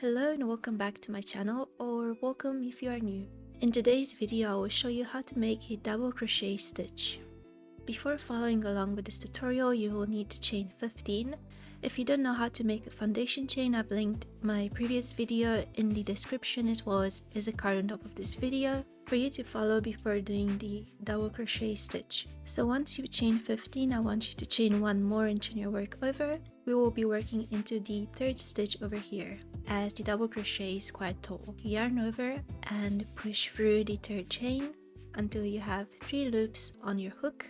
Hello and welcome back to my channel, or welcome if you are new. In today's video I will show you how to make a double crochet stitch. Before following along with this tutorial you will need to chain 15. If you don't know how to make a foundation chain, I've linked my previous video in the description as well as a card on top of this video for you to follow before doing the double crochet stitch. So once you chain 15, I want you to chain one more and turn your work over. We will be working into the third stitch over here, as the double crochet is quite tall. Yarn over and push through the third chain until you have 3 loops on your hook.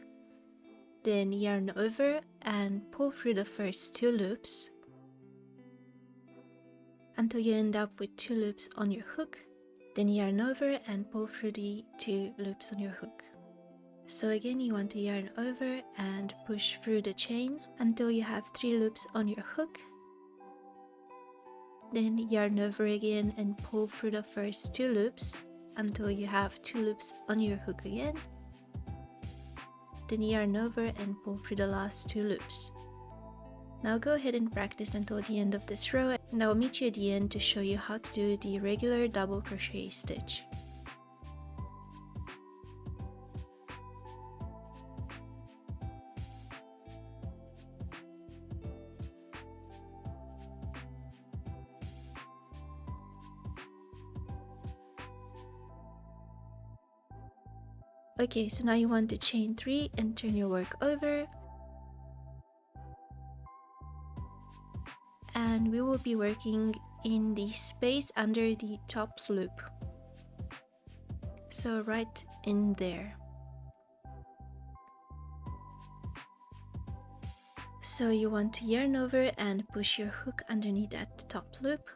Then yarn over and pull through the first 2 loops until you end up with 2 loops on your hook. Then yarn over and pull through the 2 loops on your hook. So again, you want to yarn over and push through the chain until you have 3 loops on your hook. Then yarn over again and pull through the first 2 loops until you have 2 loops on your hook again. Then yarn over and pull through the last 2 loops. Now go ahead and practice until the end of this row, and I will meet you at the end to show you how to do the regular double crochet stitch. Okay, so now you want to chain 3 and turn your work over. And we will be working in the space under the top loop. So right in there. So you want to yarn over and push your hook underneath that top loop.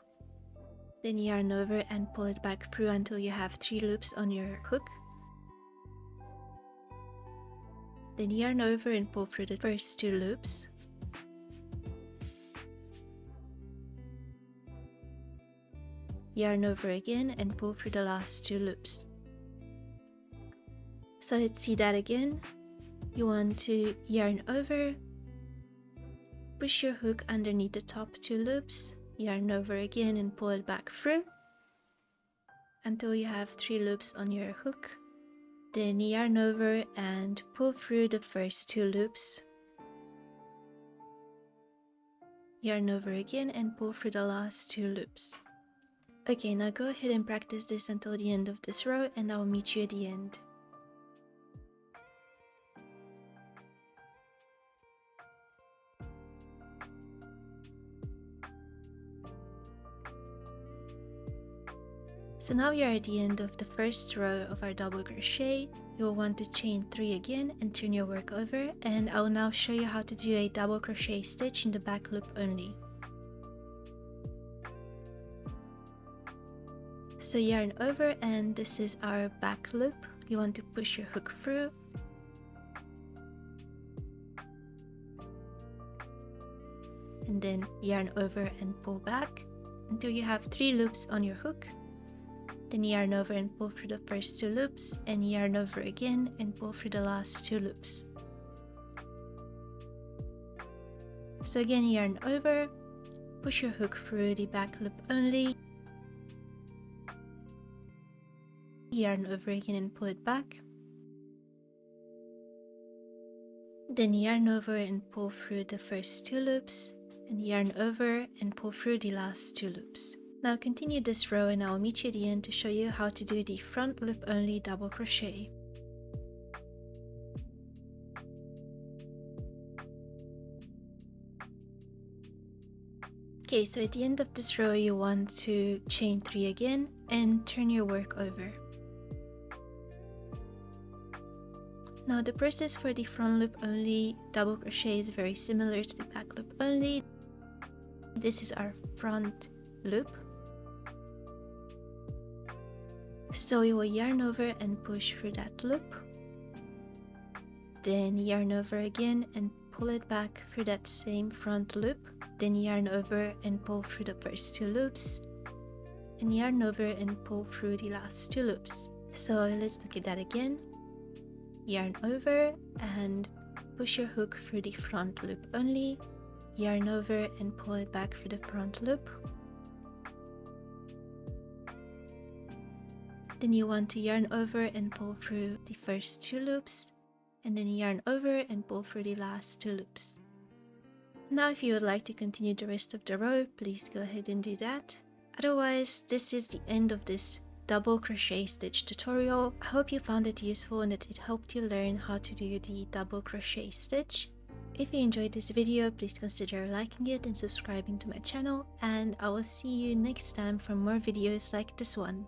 Then yarn over and pull it back through until you have 3 loops on your hook. Then yarn over and pull through the first 2 loops. Yarn over again and pull through the last 2 loops. So let's see that again. You want to yarn over, push your hook underneath the top 2 loops, yarn over again and pull it back through until you have 3 loops on your hook. Then yarn over and pull through the first 2 loops. Yarn over again and pull through the last 2 loops. Okay, now go ahead and practice this until the end of this row, and I will meet you at the end. So now we are at the end of the first row of our double crochet. You will want to chain 3 again and turn your work over, and I will now show you how to do a double crochet stitch in the back loop only. So yarn over, and this is our back loop. You want to push your hook through. And then yarn over and pull back until you have 3 loops on your hook. Then yarn over and pull through the first 2 loops, and yarn over again and pull through the last 2 loops. So again, yarn over, push your hook through the back loop only, yarn over again and pull it back. Then yarn over and pull through the first 2 loops, and yarn over and pull through the last 2 loops. Now continue this row, and I will meet you at the end to show you how to do the front loop only double crochet. Okay, so at the end of this row you want to chain 3 again and turn your work over. Now the process for the front loop only double crochet is very similar to the back loop only. This is our front loop. So you will yarn over and push through that loop. Then yarn over again and pull it back through that same front loop. Then yarn over and pull through the first 2 loops. And yarn over and pull through the last 2 loops. So let's look at that again. Yarn over and push your hook through the front loop only. Yarn over and pull it back through the front loop. Then you want to yarn over and pull through the first 2 loops, and then yarn over and pull through the last 2 loops. Now if you would like to continue the rest of the row, please go ahead and do that. Otherwise, this is the end of this double crochet stitch tutorial. I hope you found it useful and that it helped you learn how to do the double crochet stitch. If you enjoyed this video, please consider liking it and subscribing to my channel, and I will see you next time for more videos like this one.